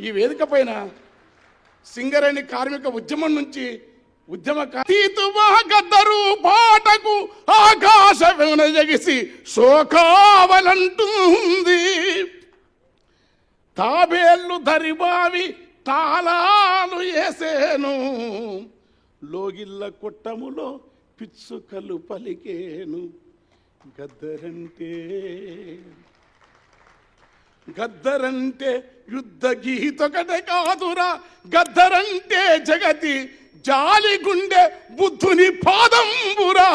ఈ వేదిక పైన సింగరేణి కార్మిక ఉద్యమం నుంచి గద్దరు పాటకు ఆకాశమున జగిసి శోకావలంటుంది. తాబేళ్ళు దరిబావి తాళాలు వేసేను, లోగిళ్ళ కొట్టములో పిచ్చుకలు పలికేను. గద్దరంటే యుద్ధ గీతొకటే కాదురా, గద్దరంటే జగతి జాలి గుండె బుద్ధుని పాదంబురా.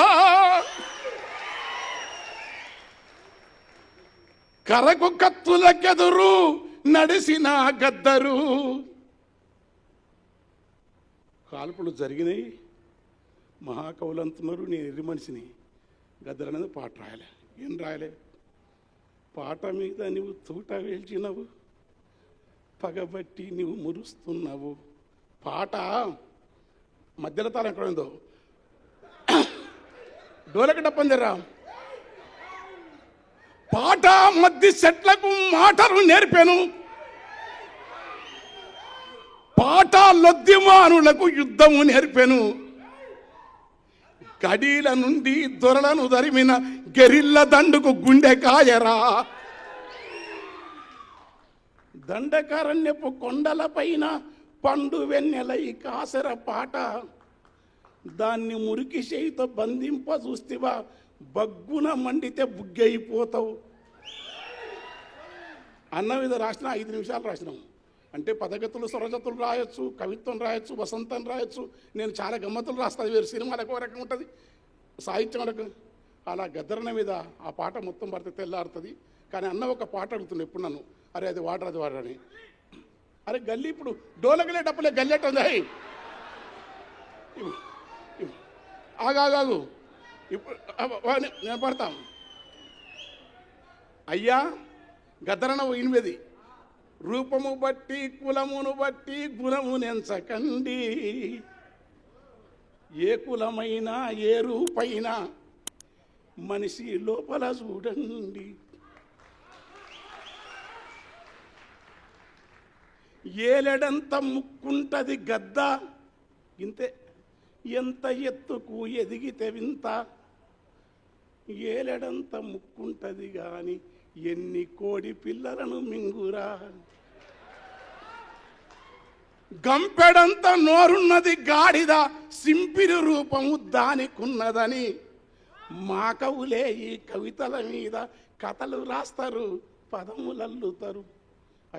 కరకు కత్తులకెదురు నడిసిన గద్దరు. కాల్పులు జరిగినాయి, మహాకవులు అంటున్నారు నేను ఎర్రి మనిషిని. గద్దరు అనేది పాట రాయలే. ఏం రాయలే? పాట మీద నువ్వు తూట వేల్చినవు, పగబట్టి నువ్వు మురుస్తున్నావు. పాట మధ్యలో తాళం ఎక్కడ ఉందో డోలక డప్పందిరా. పాట మధ్య చెట్లకు మాటలు నేర్పాను, పాట లొద్దిమానులకు యుద్ధము నేర్పాను. గడీల నుండి దొరలను దరిమిన గెరిల్ల దండుకు గుండెకాయరా. దండకారణ్యపు కొండల పైన పండు వెన్నెలై కాసర పాట, దాన్ని మురికి చేయితో బంధింప చూస్తేవా బగ్గున మండితే బుగ్గైపోతావు. అన్న మీద రాసిన 5 నిమిషాలు రాసినాం. అంటే పదగతులు స్వరజతులు రాయొచ్చు, కవిత్వం రాయొచ్చు, వసంతం రాయొచ్చు. నేను చాలా గమ్మతులు రాస్తాను. వేరు సినిమాలకు ఒక రకం ఉంటుంది, సాహిత్యం రకం. అలా గద్దరన మీద ఆ పాట మొత్తం పడితే తెల్లారుతుంది. కానీ అన్న ఒక పాట అడుగుతుంది ఎప్పుడు నన్ను, అరే అది వాడరని. అరే గల్లీ ఇప్పుడు డోలకలే డప్పులే గల్లెట్ ఉంది. ఆగాగు ఇప్పుడు నేను పడతాం. అయ్యా గద్దరన 8 రూపము బట్టి కులమును బట్టి గుణమునెంచకండి, ఏ కులమైనా ఏ రూపైనా మనిషి లోపల చూడండి. ఏలెడంత ముక్కుంటది గద్ద, ఇంతే ఎంత ఎత్తుకు ఎదిగితే వింత. ఏలెడంత ముక్కుంటది గాని ఎన్ని కోడి పిల్లలను మింగురా. గంపెడంత నోరున్నది గాడిద, సింపిరి రూపము దానికున్నదని. మా కవులే ఈ కవితల మీద కథలు రాస్తారు, పదములల్లుతారు.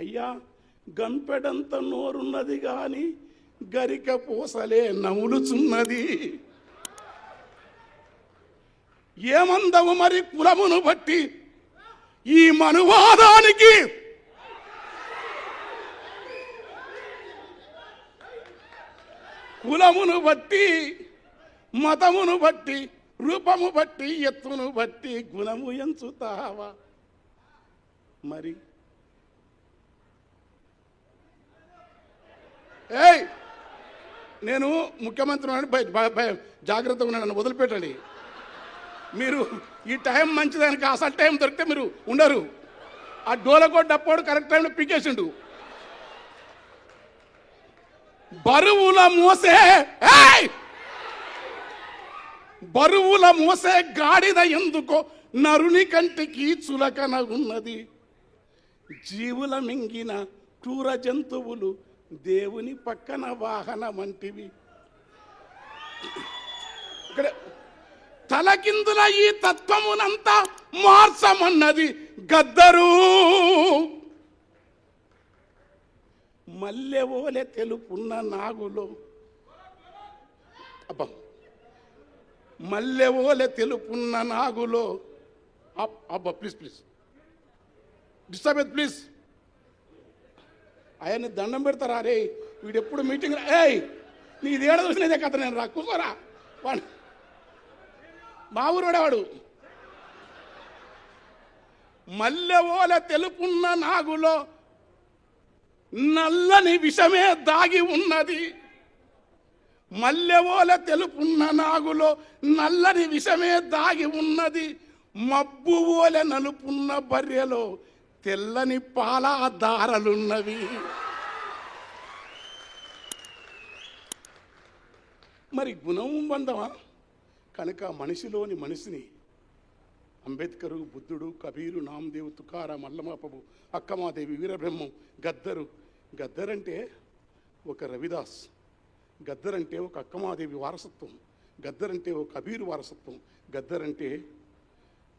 అయ్యా గంపెడంత నోరున్నది గాని గరిక పూసలే నములుచున్నది. ఏమందవు మరి కులమును బట్టి ఈ మనువాదానికి? కులమును బట్టి, మతమును బట్టి, రూపము బట్టి, ఎత్తును బట్టి గుణము ఎంచుతావా? మరి నేను ముఖ్యమంత్రి జాగ్రత్తగా ఉన్నాను, నన్ను వదిలిపెట్టండి. మీరు ఈ టైం మంచిదానికి అసలు టైం దొరికితే మీరు ఉండరు. ఆ డోలకోట్ డప్పోడు కరెక్ట్ టైంలో పీకేసిండు. బరువుల మోసే గాడిద ఎందుకో నరుని కంటికి చులకన ఉన్నది. జీవుల మింగిన క్రూర జంతువులు దేవుని పక్కన వాహనమంటివి. ఇక్కడ తలకిందుల ఈ తత్వమునంతా మార్చమన్నది గద్దరు. మల్లెవోలే తెలుపున్న నాగులో, అబ్బా మల్లెవోలే తెలుపున్న నాగులో. అబ్బా ప్లీజ్ డిస్టర్బ్ ప్లీజ్. ఆయన్ని దండం పెడతారా? రే వీడు ఎప్పుడు మీటింగ్ నీది ఏడ చూసినదే కథ. నేను రా కూర్చోరా. మా ఊరువాడు మల్లెవోల తెలుపున్న నాగులో నల్లని విషమే దాగి ఉన్నది. మల్లెవోల తెలుపున్న నాగులో నల్లని విషమే దాగి ఉన్నది. మబ్బు ఓలె నలుపున్న బర్రెలో తెల్లని పాల దారలున్నవి. మరి గుణం బంధమా? కనుక మనిషిలోని మనిషిని అంబేద్కరు, బుద్ధుడు, కబీరు, నామదేవు, తుకారా, మల్లమాపబు, అక్కమాదేవి, వీరబ్రహ్మం, గద్దరంటే ఒక రవిదాస్, గద్దరంటే ఒక అక్కమాదేవి వారసత్వం, గద్దరంటే ఒక కబీరు వారసత్వం, గద్దరంటే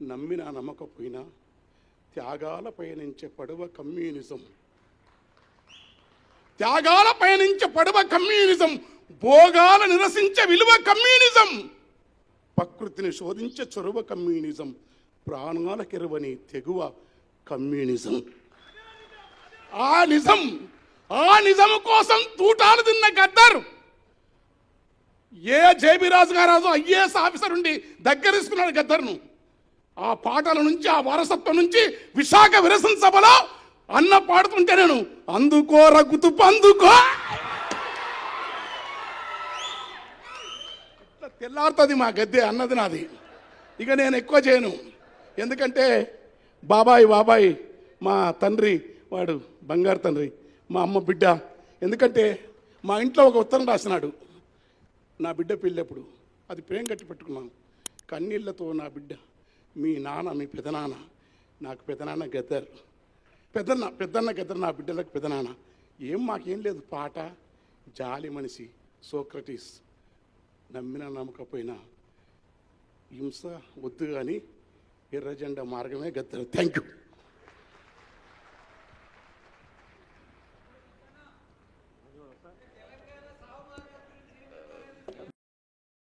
నమ్మినా నమ్మకపోయినా త్యాగాల పయనించే పడవ కమ్యూనిజం, త్యాగాల పయనించే పడవ కమ్యూనిజం, భోగాల నిరసించే విలువ కమ్యూనిజం, ప్రకృతిని శోధించే చొరవ కమ్యూనిజం, ప్రాణాల కెరవని తెగువ కమ్యూనిజం. ఆ నిజం కోసం తూటాలు తిన్న గద్దర్ ఏ జేబీ రాజు గారు ఐఏఎస్ ఆఫీసర్ ఉండి దగ్గరిస్తున్నాడు గద్దర్ను. ఆ పాటల నుంచి, ఆ వారసత్వం నుంచి విశాఖ విరసన సభలో అన్న పాడుతుంటే నేను అందుకో రగుతు పందుకో ఇట్లా తెల్లారుతుంది మా గద్దె అన్నది నాది. ఇక నేను ఎక్కువ చేయను, ఎందుకంటే బాబాయ్ మా తండ్రి, వాడు బంగారు తండ్రి, మా అమ్మ బిడ్డ. ఎందుకంటే మా ఇంట్లో ఒక ఉత్తరం రాసినాడు నా బిడ్డ పెళ్ళప్పుడు, అది ప్రేమ కట్టి పెట్టుకున్నాను. కన్నీళ్లతో నా బిడ్డ, మీ నాన్న, మీ పెదనాన్న, నాకు పెదనాన్న గద్దర్, పెద్దన్న గద్దర్, నా బిడ్డలకు పెదనాన్న. మాకేం లేదు, పాట, జాలి మనిషి, సోక్రటీస్, నమ్మినా నమ్మకపోయినా హింస వద్దు కానీ ఎర్రజెండా మార్గమే గద్దర్. Thank you.